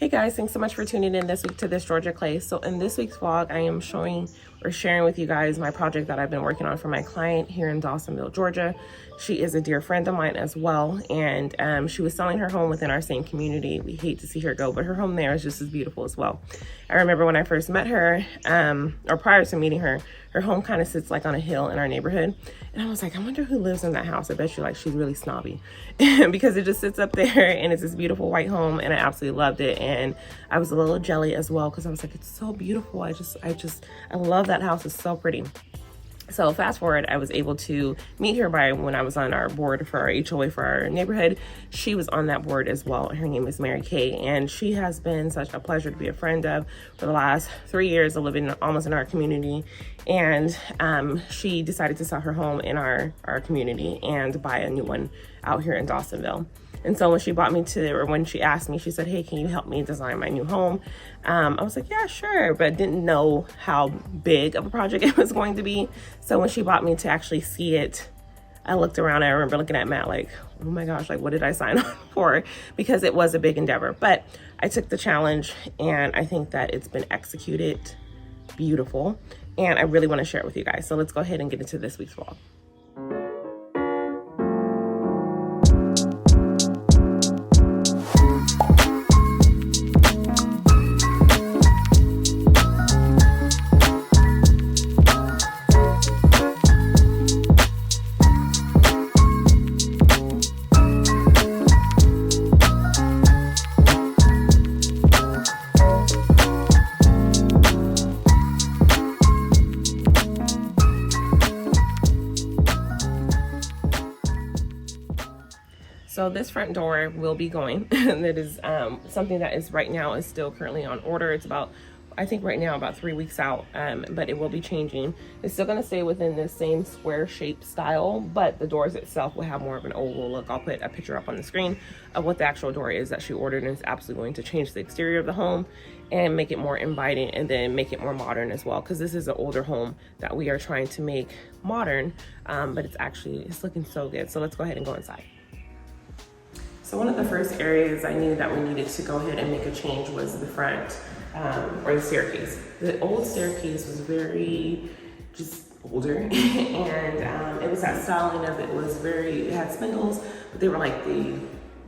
Hey guys, thanks so much for tuning in this week to This Georgia Clay. So in this week's vlog, I am showing or sharing with you guys my project that I've been working on for my client here in Dawsonville, Georgia. She is a dear friend of mine as well, and she was selling her home within our same community. We hate to see her go, but her home there is just as beautiful as well. I remember when I first met her, or prior to meeting her, her home kind of sits like on a hill in our neighborhood. And I was like, I wonder who lives in that house. I bet you like she's really snobby because it just sits up there and it's this beautiful white home, and I absolutely loved it. And I was a little jelly as well because I was like, it's so beautiful. I love that house. It's so pretty. So fast forward, I was able to meet her by when I was on our board for our HOA for our neighborhood. She was on that board as well. Her name is Mary Kay, and she has been such a pleasure to be a friend of for the last 3 years of living almost in our community. And she decided to sell her home in our community and buy a new one out here in Dawsonville. And so when she asked me, she said, hey, can you help me design my new home? I was like, yeah, sure, but didn't know how big of a project it was going to be. So when she brought me to actually see it, I looked around and I remember looking at Matt like, oh my gosh, like what did I sign on for? Because it was a big endeavor, but I took the challenge and I think that it's been executed beautiful. And I really want to share it with you guys. So let's go ahead and get into this week's vlog. So this front door will be going. That is something that is right now is still currently on order. It's about, I think right now about 3 weeks out, but it will be changing. It's still gonna stay within the same square shape style, but the doors itself will have more of an oval look. I'll put a picture up on the screen of what the actual door is that she ordered, and it's absolutely going to change the exterior of the home and make it more inviting and then make it more modern as well, because this is an older home that we are trying to make modern, but it's looking so good. So let's go ahead and go inside. So one of the first areas I knew that we needed to go ahead and make a change was the front, or the staircase. The old staircase was very just older and it was that styling of it had spindles, but they were like the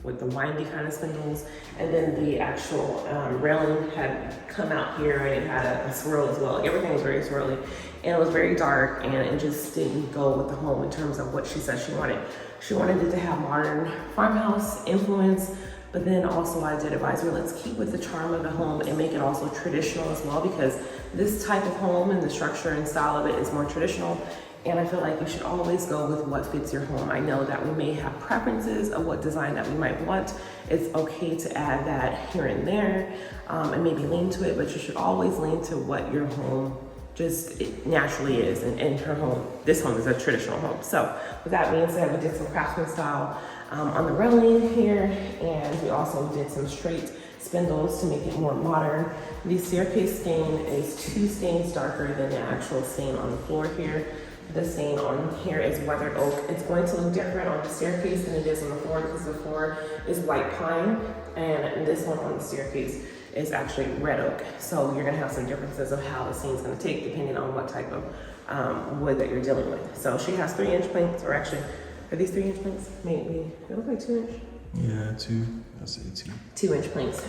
windy kind of spindles. And then the actual railing had come out here and it had a swirl as well. Everything was very swirly and it was very dark, and it just didn't go with the home in terms of what she said she wanted. She wanted it to have modern farmhouse influence, but then also I did advise her, let's keep with the charm of the home and make it also traditional as well, because this type of home and the structure and style of it is more traditional. And I feel like you should always go with what fits your home. I know that we may have preferences of what design that we might want. It's okay to add that here and there and maybe lean to it, but you should always lean to what your home it naturally is. And her home, this home is a traditional home. So with that being said, we did some craftsman style on the railing here, and we also did some straight spindles to make it more modern. The staircase stain is 2 stains darker than the actual stain on the floor here. The stain on here is weathered oak. It's going to look different on the staircase than it is on the floor, because the floor is white pine, and this one on the staircase is actually red oak. So you're gonna have some differences of how the stain's gonna take depending on what type of wood that you're dealing with. So she has 3-inch planks, or actually, are these 3-inch planks? Maybe, they look like 2-inch. Yeah, 2, I'd say 2. 2-inch planks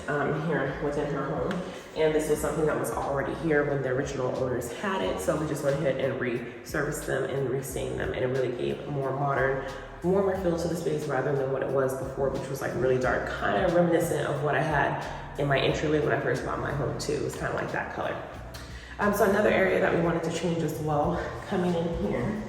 here within her home. And this was something that was already here when the original owners had it. So we just went ahead and resurfaced them and restained them. And it really gave a more modern, warmer feel to the space rather than what it was before, which was like really dark, kind of reminiscent of what I had in my entryway when I first bought my home too. It was kind of like that color. So another area that we wanted to change as well, coming in here,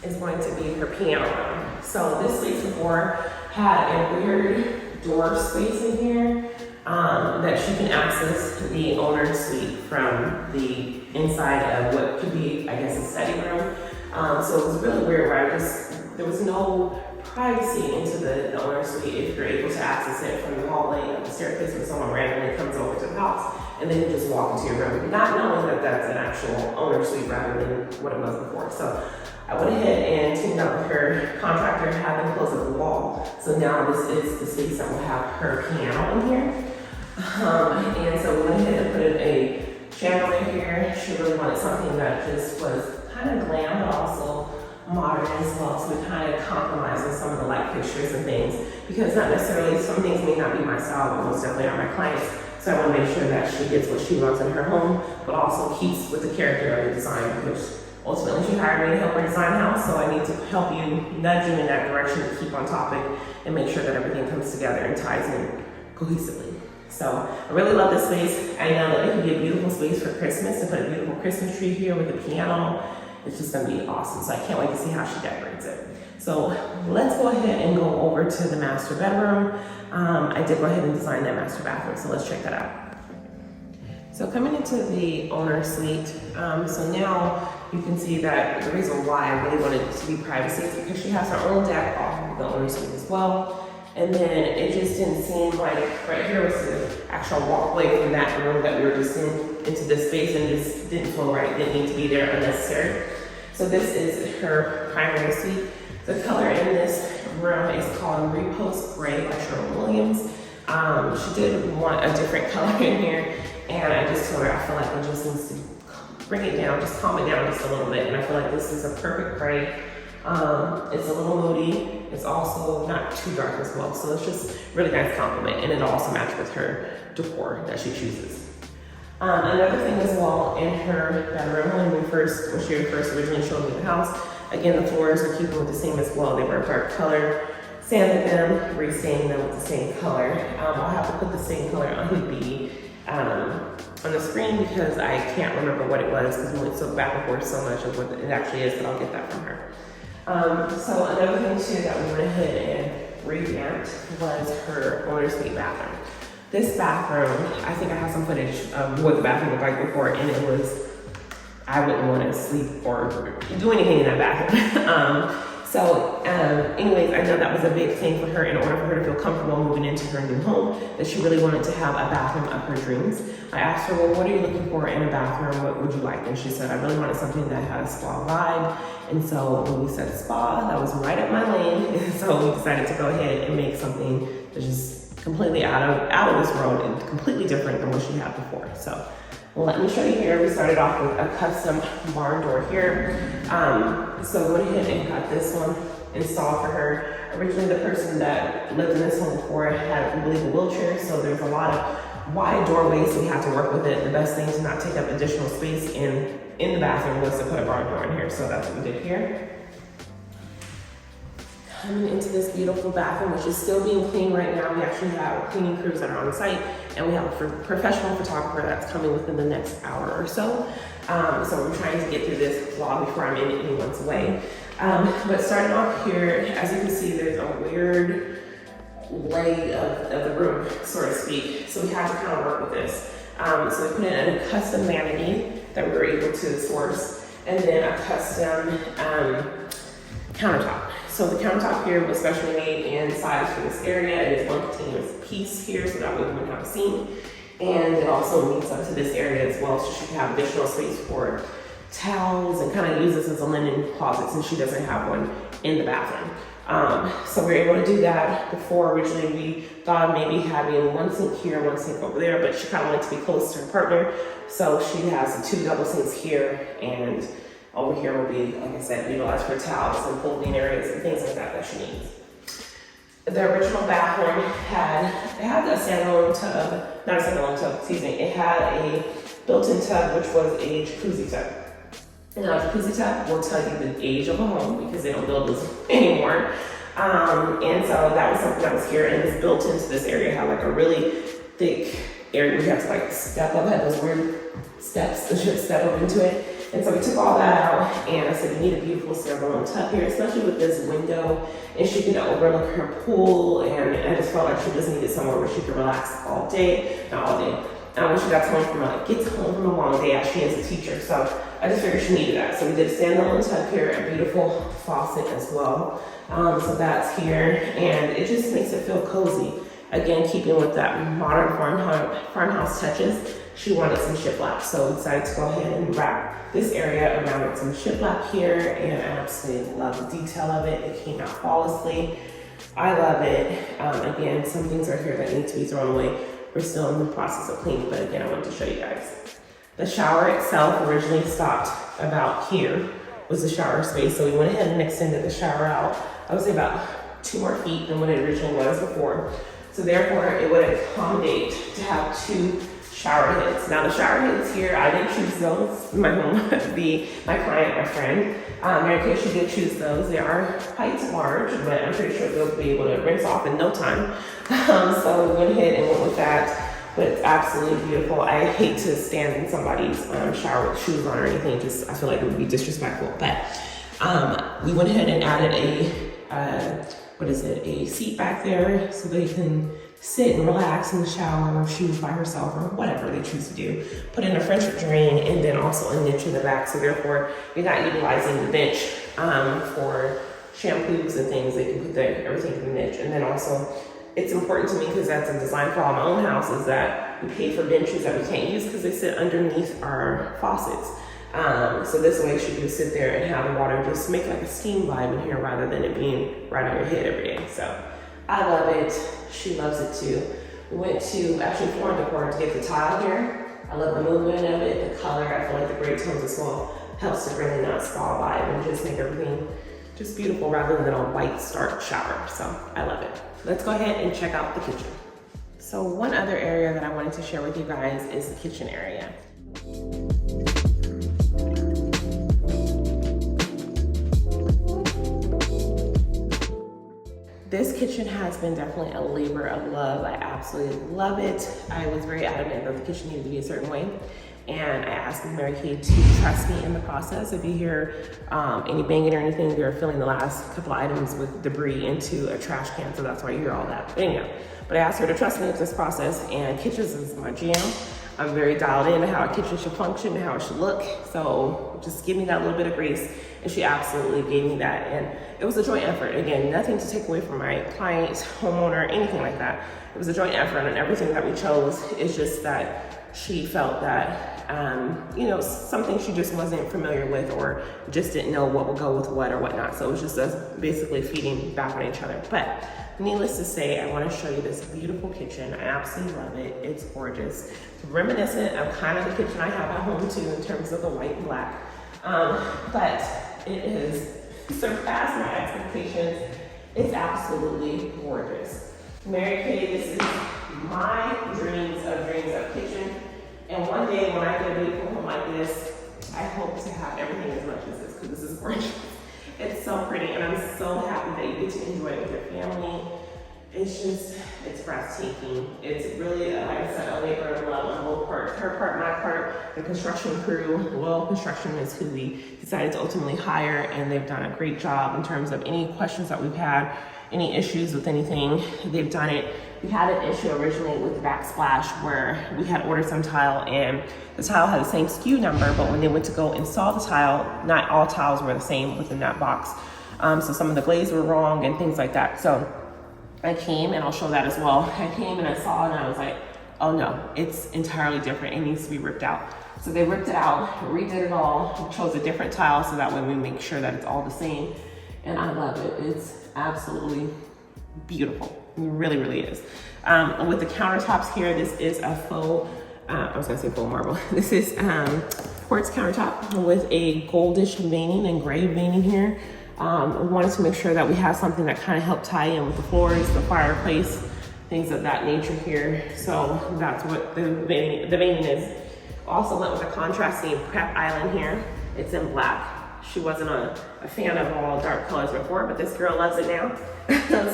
is going to be her piano room. So this space before had a weird door space in here that she can access the owner's suite from the inside of what could be, I guess, a study room. So it was really weird where there was no privacy into the owner's suite if you're able to access it from the hallway of the staircase when someone randomly comes over to the house, and then you just walk into your room, not knowing that that's an actual owner's suite rather than what it was before. So I went ahead and teamed up with her contractor, had them close up the wall. So now this is the space that will have her piano in here. And so we went ahead and put in a chandelier here. She really wanted something that just was kind of glam, but also modern as well. So we kind of compromised on some of the light fixtures and things, because not necessarily, some things may not be my style, but most definitely are my clients. So I want to make sure that she gets what she wants in her home, but also keeps with the character of the design, because ultimately she hired me to help her design a house. So I need to help you, nudge you in that direction to keep on topic and make sure that everything comes together and ties in cohesively. So I really love this space. I know that it could be a beautiful space for Christmas, to put a beautiful Christmas tree here with a piano. It's just gonna be awesome. So I can't wait to see how she decorates it. So let's go ahead and go over to the master bedroom. I did go ahead and design that master bathroom, so let's check that out. So coming into the owner suite, so now you can see that the reason why I really wanted it to be privacy is because she has her own deck off of the owner suite as well. And then it just didn't seem like, right here was the actual walkway from that room that we were just in, into this space, and just didn't feel right, didn't need to be there, unnecessary. So this is her primary suite. The color in this room is called Repost Gray by Sherwin-Williams. She did want a different color in here, and I just told her I feel like it just needs to bring it down, just calm it down just a little bit. And I feel like this is a perfect gray. It's a little moody. It's also not too dark as well. So it's just really nice compliment, and it'll also match with her decor that she chooses. Another thing as well, in her bedroom, when she first originally showed me the house, again, the floors are keeping with the same as well. They were a dark color, sanded them, restaining them with the same color. I'll have to put the same color on the screen because I can't remember what it was, because we went so back and forth so much of what it actually is, but I'll get that from her. So another thing too that we went ahead and revamped was her owner suite bathroom. This bathroom, I think I have some footage of what the bathroom looked like before, and it was, I wouldn't want to sleep or do anything in that bathroom. Anyways, I know that was a big thing for her, in order for her to feel comfortable moving into her new home, that she really wanted to have a bathroom of her dreams. I asked her, well, what are you looking for in a bathroom? What would you like? And she said, I really wanted something that had a spa vibe. And so when we said spa, that was right up my lane. And so we decided to go ahead and make something that's just completely out of this world and completely different than what she had before. So let me show you here. We started off with a custom barn door here. So went ahead and got this one installed for her. Originally, the person that lived in this home before had, I believe, a wheelchair, so there's a lot of wide doorways, so we had to work with it. The best thing to not take up additional space in the bathroom was to put a barn door in here, so that's what we did here. Coming into this beautiful bathroom, which is still being cleaned right now. We actually have cleaning crews that are on site, and we have a professional photographer that's coming within the next hour or so. So we're trying to get through this vlog before I'm in anyone's way. But starting off here, as you can see, there's a weird lay of the room, so to speak. So we had to kind of work with this. So we put in a custom vanity that we were able to source, and then a custom countertop. So the countertop here was specially made in size for this area. It is one continuous piece here, so that way we wouldn't have a sink. And it also meets up to this area as well, so she can have additional space for towels and kind of use this as a linen closet, since she doesn't have one in the bathroom. So we were able to do that. Before, originally we thought of maybe having one sink here, one sink over there, but she kind of wanted to be close to her partner. So she has 2 double sinks here, and over here will be, like I said, utilized for towels and folding areas and things like that she needs. The original bathroom had a standalone tub, not a standalone tub, excuse me. It had a built-in tub, which was a jacuzzi tub. Now, a jacuzzi tub will tell you the age of a home, because they don't build those anymore. And so that was something that was here, and it was built into this area. It had like a really thick area where you have to like step up, had those weird steps that you have to step up into it. And so we took all that out, and I said, you need a beautiful standalone tub here, especially with this window, and she can overlook her pool, and I just felt like she just needed somewhere where she could relax all day, not all day. When she gets home from a long day, she is a teacher, so I just figured she needed that. So we did a standalone tub here, a beautiful faucet as well. So that's here, and it just makes it feel cozy. Again, keeping with that modern farmhouse touches, she wanted some shiplap, so we decided to go ahead and wrap this area around with some shiplap here, and I absolutely love the detail of it. It came out flawlessly. I love it. Again, some things are here that need to be thrown away. we're still in the process of cleaning, but again, I wanted to show you guys. The shower itself originally stopped about here, was the shower space. So we went ahead and extended the shower out, I would say about 2 more feet than what it originally was before. So therefore, it would accommodate to have 2 shower heads. Now the shower heads here, I didn't choose those. My client, my friend, Mary Kay, she did choose those. They are quite large, but I'm pretty sure they'll be able to rinse off in no time. So we went ahead and went with that, but it's absolutely beautiful. I hate to stand in somebody's shower with shoes on or anything, just I feel like it would be disrespectful. But we went ahead and added a seat back there so they can sit and relax in the shower or shoes by herself or whatever they choose to do. Put in a French drain and then also a niche in the back. So therefore, you're not utilizing the bench for shampoos and things. They can put everything in the niche. And then also, it's important to me because that's a design flaw in my own house is that we pay for benches that we can't use because they sit underneath our faucets. So this way she can sit there and have the water just make like a steam vibe in here rather than it being right on your head every day. So I love it. She loves it too. We went to actually Floor & Decor to get the tile here. I love the movement of it, the color. I feel like the great tones as well helps to bring in that spa vibe and just make everything just beautiful rather than a white stark shower. So I love it. Let's go ahead and check out the kitchen. So one other area that I wanted to share with you guys is the kitchen area. This kitchen has been definitely a labor of love. I absolutely love it. I was very adamant that the kitchen needed to be a certain way. And I asked Mary Kay to trust me in the process. If you hear any banging or anything, they're filling the last couple of items with debris into a trash can, so that's why you hear all that. But anyhow, I asked her to trust me with this process, and kitchens is my jam. I'm very dialed in to how a kitchen should function and how it should look. So just give me that little bit of grace. And she absolutely gave me that. And it was a joint effort. Again, nothing to take away from my client, homeowner, anything like that. It was a joint effort, and everything that we chose is just that she felt that, something she just wasn't familiar with or just didn't know what would go with what or whatnot. So it was just us basically feeding back on each other. But needless to say, I want to show you this beautiful kitchen. I absolutely love it. It's gorgeous. It's reminiscent of kind of the kitchen I have at home too in terms of the white and black. But it has surpassed my expectations. It's absolutely gorgeous. Mary Kay, this is my dreams of kitchen. And one day when I get a beautiful home like this, I hope to have everything as much as this because this is gorgeous. It's so pretty, and I'm so happy that you get to enjoy it with your family. It's breathtaking. It's really, like I said, a labor of love on both parts. Her part, my part, the construction crew. Well, construction is who we decided to ultimately hire, and they've done a great job in terms of any questions that we've had, any issues with anything, they've done it. We had an issue originally with the backsplash where we had ordered some tile and the tile had the same SKU number, but when they went to go install the tile, not all tiles were the same within that box. So some of the glaze were wrong and things like that. So I came, and I'll show that as well. I came and I saw it and I was like, oh no, it's entirely different. It needs to be ripped out. So they ripped it out, redid it all, chose a different tile so that way we make sure that it's all the same. And I love it. It's absolutely beautiful. It really, really is. With the countertops here, this is a faux, I was gonna say faux marble. This is quartz countertop with a goldish veining and gray veining here. We wanted to make sure that we have something that kind of helped tie in with the floors, the fireplace, things of that nature here. So that's what the veining is. Also went with a contrasting prep island here. It's in black. She wasn't a fan of all dark colors before, but this girl loves it now.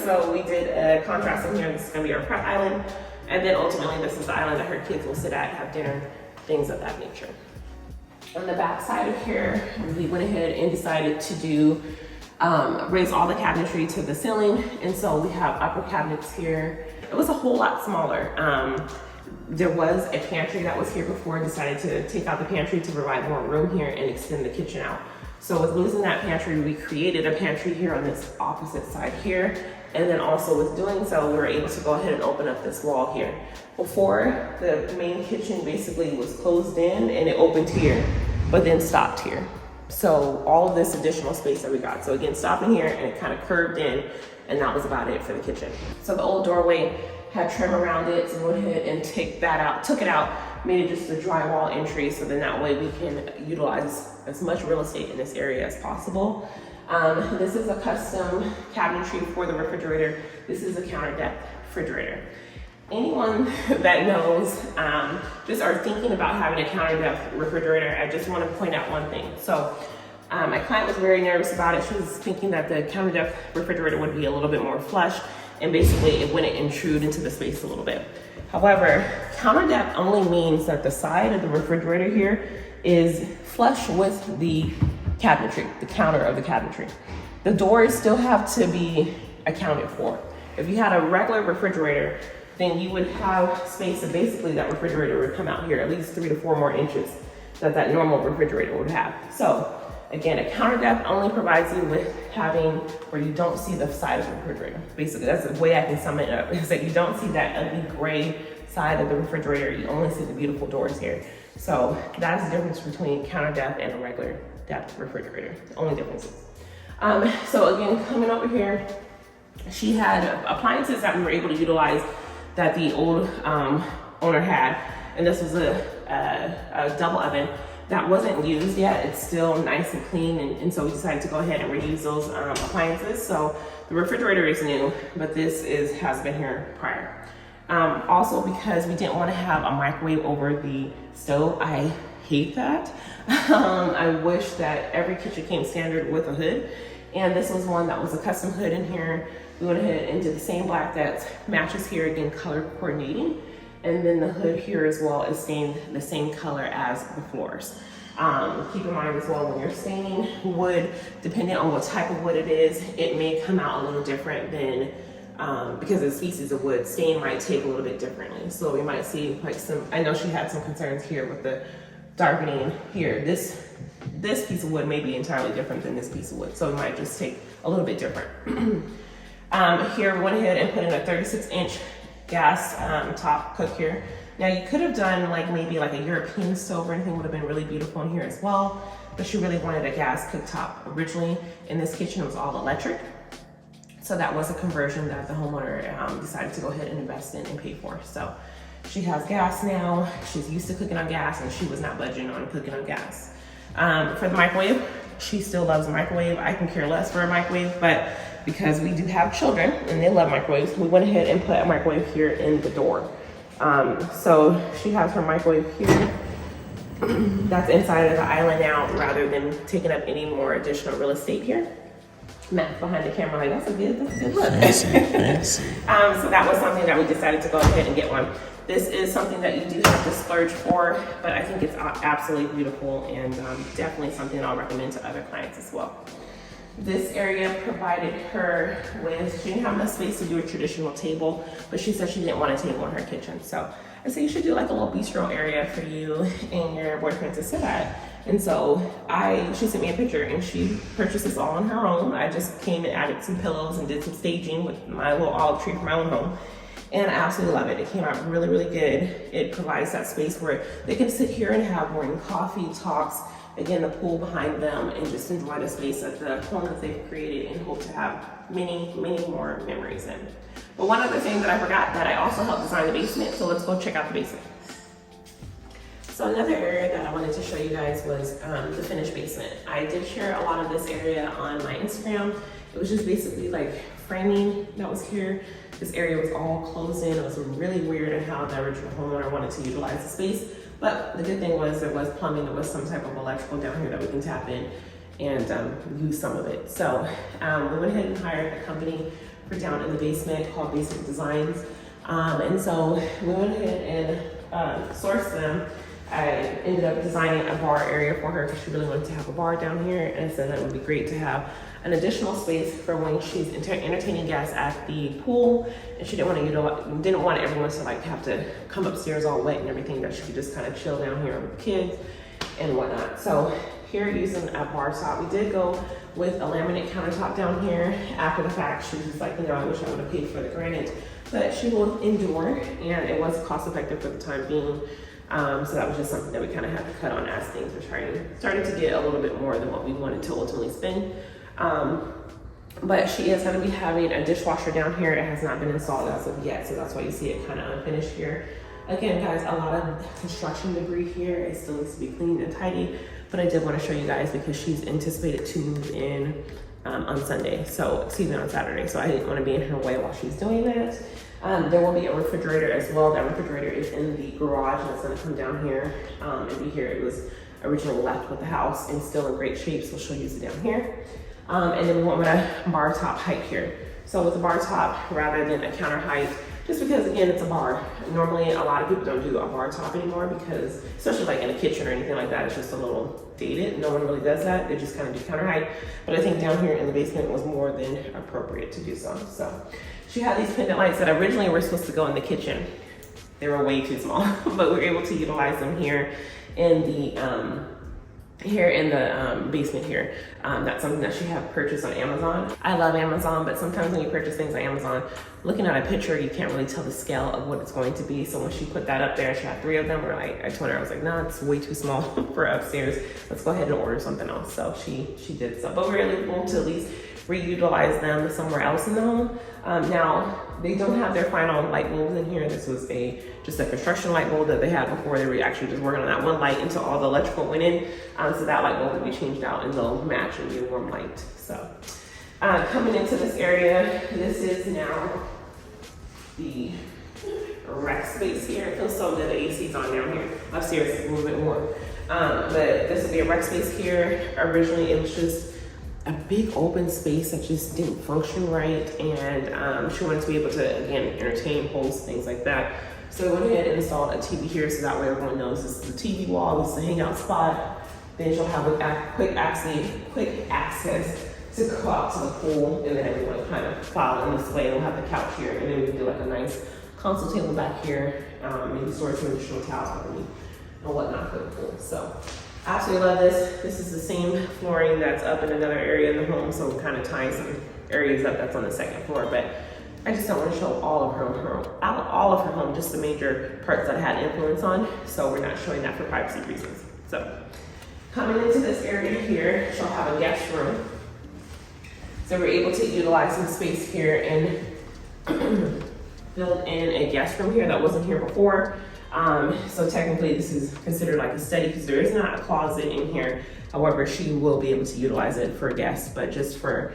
So we did a contrast in here. This is gonna be our prep island. And then ultimately this is the island that her kids will sit at, have dinner, things of that nature. On the back side of here, we went ahead and decided to do, raise all the cabinetry to the ceiling. And so we have upper cabinets here. It was a whole lot smaller. There was a pantry that was here before. Decided to take out the pantry to provide more room here and extend the kitchen out. So with losing that pantry, we created a pantry here on this opposite side here. And then also with doing so, we were able to go ahead and open up this wall here. Before, the main kitchen basically was closed in and it opened here, but then stopped here. So all of this additional space that we got. So again, stopping here and it kind of curved in, and that was about it for the kitchen. So the old doorway had trim around it, so went ahead and took it out, made it just a drywall entry, so then that way we can utilize as much real estate in this area as possible. This is a custom cabinetry for the refrigerator. This is a counter depth refrigerator. Anyone that knows, just are thinking about having a counter depth refrigerator, I just want to point out one thing. So my client was very nervous about it. She was thinking that the counter depth refrigerator would be a little bit more flush, and basically it wouldn't intrude into the space a little bit. However, counter depth only means that the side of the refrigerator here is flush with the cabinetry, the counter of the cabinetry. The doors still have to be accounted for. If you had a regular refrigerator, then you would have space, and basically that refrigerator would come out here at least 3 to 4 more inches that normal refrigerator would have. So again, a counter depth only provides you with having where you don't see the side of the refrigerator. Basically, that's the way I can sum it up, is that you don't see that ugly gray side of the refrigerator, you only see the beautiful doors here. So that's the difference between counter depth and a regular depth refrigerator, the only differences. So again, coming over here, she had appliances that we were able to utilize that the old owner had, and this was a double oven that wasn't used yet. It's still nice and clean, and so we decided to go ahead and reuse those appliances. So the refrigerator is new, but this has been here prior. Also, because we didn't want to have a microwave over the stove, I hate that. I wish that every kitchen came standard with a hood, and this was one that was a custom hood in here. We went ahead and did the same black that matches here, again, color coordinating. And then the hood here as well is stained the same color as the floors. Keep in mind as well, when you're staining wood, depending on what type of wood it is, it may come out a little different than, because of the species of wood, stain might take a little bit differently. So we might see like I know she had some concerns here with the darkening here. This piece of wood may be entirely different than this piece of wood, so it might just take a little bit different. Here we went ahead and put in a 36-inch gas top cook here. Now you could have done like maybe like a European stove or anything, would have been really beautiful in here as well, but she really wanted a gas cooktop. Originally in this kitchen it was all electric, so that was a conversion that the homeowner decided to go ahead and invest in and pay for. So she has gas now. She's used to cooking on gas, and she was not budging on cooking on gas. For the microwave, she still loves a microwave. I can care less for a microwave, but because we do have children and they love microwaves, we went ahead and put a microwave here in the door. So she has her microwave here. That's inside of the island now, rather than taking up any more additional real estate here. Matt behind the camera, like, that's a good look. Fancy. So that was something that we decided to go ahead and get one. This is something that you do have to splurge for, but I think it's absolutely beautiful, and definitely something I'll recommend to other clients as well. This area provided her with, she didn't have enough space to do a traditional table, but she said she didn't want a table in her kitchen. So I said you should do like a little bistro area for you and your boyfriend to sit at. And so she sent me a picture, and she purchased this all on her own. I just came and added some pillows and did some staging with my little olive tree from my own home. And I absolutely love it. It came out really, really good. It provides that space where they can sit here and have morning coffee, talks, again, the pool behind them, and just enjoy the space of the home that they've created, and hope to have many, many more memories in. But one other thing that I forgot, that I also helped design the basement, so let's go check out the basement. So another area that I wanted to show you guys was the finished basement. I did share a lot of this area on my Instagram. It was just basically like framing that was here. This area was all closed in. It was really weird in how the original homeowner wanted to utilize the space. But the good thing was there was plumbing, there was some type of electrical down here that we can tap in and use some of it. So we went ahead and hired a company for down in the basement called Basement Designs. And so we went ahead and sourced them. I ended up designing a bar area for her because she really wanted to have a bar down here, and so that would be great to have an additional space for when she's entertaining guests at the pool, and she didn't want everyone to like have to come upstairs all wet and everything, that she could just kind of chill down here with the kids and whatnot. So here, using a bar top, we did go with a laminate countertop down here. After the fact, she was like, I wish I would have paid for the granite, but she will endure, and it was cost effective for the time being. So that was just something that we kind of had to cut on as things were starting to get a little bit more than what we wanted to ultimately spend. But she is going to be having a dishwasher down here. It has not been installed as of yet, so that's why you see it kind of unfinished here. Again, guys, a lot of construction debris here. It still needs to be cleaned and tidy, but I did want to show you guys because she's anticipated to move in on Sunday, so excuse me, on Saturday. So I didn't want to be in her way while she's doing that. There will be a refrigerator as well. That refrigerator is in the garage. That's going to come down here and be here. It was originally left with the house and still in great shape, so she'll use it down here. And then we went with a bar top height here. So with the bar top rather than a counter height, just because again, it's a bar. Normally a lot of people don't do a bar top anymore because, especially like in a kitchen or anything like that, it's just a little dated. No one really does that. They just kind of do counter height. But I think down here in the basement was more than appropriate to do so. So she had these pendant lights that originally were supposed to go in the kitchen. They were way too small, but we were able to utilize them here in the basement here. That's something that she had purchased on Amazon. I love Amazon, but sometimes when you purchase things on Amazon, looking at a picture, you can't really tell the scale of what it's going to be. So when she put that up there, she had 3 of them. I told her, I was like, no, it's way too small for upstairs. Let's go ahead and order something else. So she did so, but we were able to at least reutilize them somewhere else in the home. Now they don't have their final light bulbs in here. This was just a construction light bulb that they had before. They were actually just working on that one light until all the electrical went in. So that light bulb will be changed out and they'll match and be a warm light. So coming into this area, this is now the rec space here. It feels so good. The AC's on down here. Upstairs is a little bit warm. But this will be a rec space here. Originally it was just a big open space that just didn't function right, and she wanted to be able to again entertain, host, things like that. So we went ahead and installed a TV here, so that way everyone knows this is the TV wall, this is the hangout spot. Then she'll have a quick access to go out to the pool, and then everyone kind of file in this way. We'll have the couch here, and then we can do like a nice console table back here, maybe store some additional towels for me and whatnot for the pool. So absolutely love this. This is the same flooring that's up in another area in the home, so we're kind of tying some areas up that's on the second floor. But I just don't want to show all of her home, just the major parts that I had influence on. So we're not showing that for privacy reasons. So coming into this area here, she'll have a guest room. So we're able to utilize some space here and build in a guest room here that wasn't here before. So technically this is considered like a study because there is not a closet in here. However, she will be able to utilize it for guests, but just for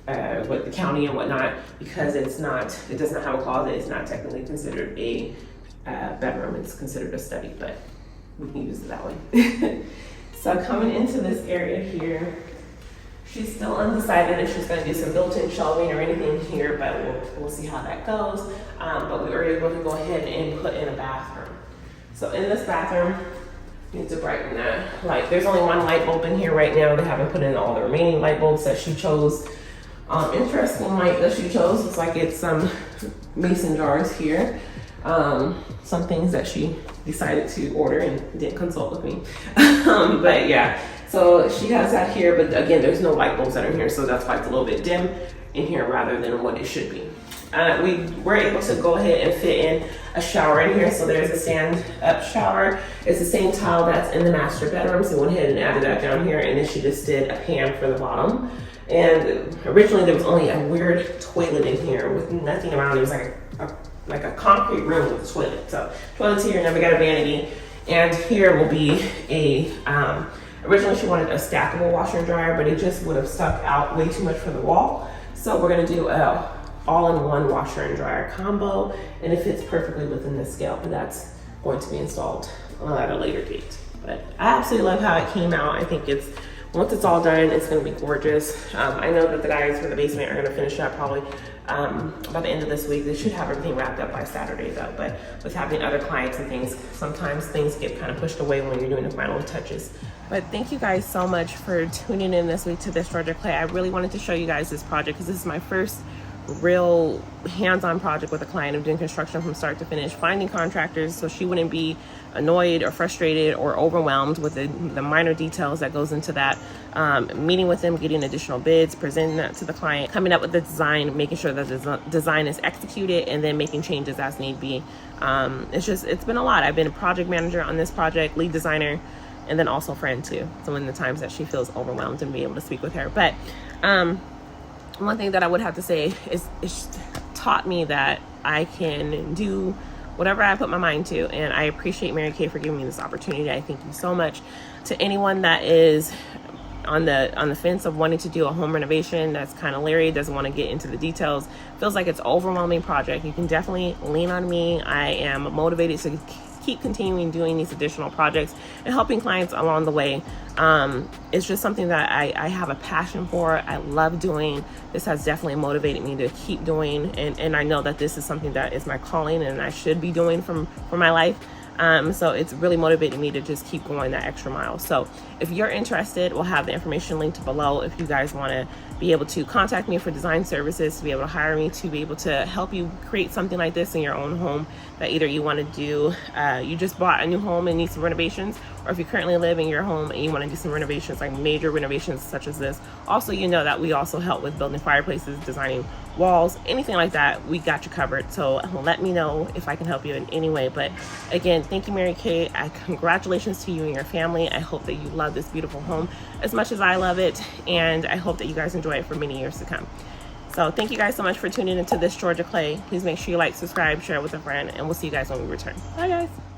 with the county and whatnot, because it does not have a closet, it's not technically considered a bedroom. It's considered a study, but we can use it that way. So coming into this area here, she's still undecided if she's going to do some built-in shelving or anything here, but we'll see how that goes. But we were able to go ahead and put in a bathroom. So in this bathroom, you need to brighten that light. There's only one light bulb in here right now. They haven't put in all the remaining light bulbs that she chose. Interesting light that she chose. Looks like it's some mason jars here. Some things that she decided to order and didn't consult with me. But yeah. So she has that here, but again, there's no light bulbs that are in here, so that's why it's a little bit dim in here rather than what it should be. We were able to go ahead and fit in a shower in here, so there's a stand-up shower. It's the same tile that's in the master bedroom, so we went ahead and added that down here, and then she just did a pan for the bottom. And originally there was only a weird toilet in here with nothing around. It was like a concrete room with a toilet. So toilet's here, now we got a vanity, and here will be a originally she wanted a stackable washer and dryer, but it just would have stuck out way too much from the wall. So we're gonna do a all-in-one washer and dryer combo, and it fits perfectly within the scale, but that's going to be installed at a later date. But I absolutely love how it came out. I think once it's all done, it's gonna be gorgeous. I know that the guys for the basement are gonna finish up probably by the end of this week. They should have everything wrapped up by Saturday though, but with having other clients and things, sometimes things get kind of pushed away when you're doing the final touches. But thank you guys so much for tuning in this week to This Georgia Clay. I really wanted to show you guys this project because this is my first real hands-on project with a client of doing construction from start to finish, finding contractors so she wouldn't be annoyed or frustrated or overwhelmed with the minor details that goes into that, meeting with them, getting additional bids, presenting that to the client, coming up with the design, making sure that the design is executed, and then making changes as need be. It's been a lot. I've been a project manager on this project, lead designer, and then also friend too. So in the times that she feels overwhelmed, and be able to speak with her. But one thing that I would have to say is it's taught me that I can do whatever I put my mind to, and I appreciate Mary Kay for giving me this opportunity. I thank you so much. To anyone that is on the fence of wanting to do a home renovation, that's kind of leery, doesn't want to get into the details, feels like it's an overwhelming project, you can definitely lean on me. I am motivated to keep continuing doing these additional projects and helping clients along the way. It's just something that I have a passion for. I love doing. This has definitely motivated me to keep doing, and I know that this is something that is my calling and I should be doing for my life. So it's really motivated me to just keep going that extra mile. So if you're interested, we'll have the information linked below. If you guys want to be able to contact me for design services, to be able to hire me, to be able to help you create something like this in your own home that either you want to do, you just bought a new home and need some renovations, or if you currently live in your home and you want to do some renovations, like major renovations such as this. Also, you know that we also help with building fireplaces, designing walls, anything like that, we got you covered. So let me know if I can help you in any way. But again, thank you, Mary Kay. Congratulations to you and your family. I hope that you love this beautiful home as much as I love it, and I hope that you guys enjoy it for many years to come. So thank you guys so much for tuning into this Georgia Clay. Please make sure you like, subscribe, share it with a friend, and we'll see you guys when we return. Bye guys.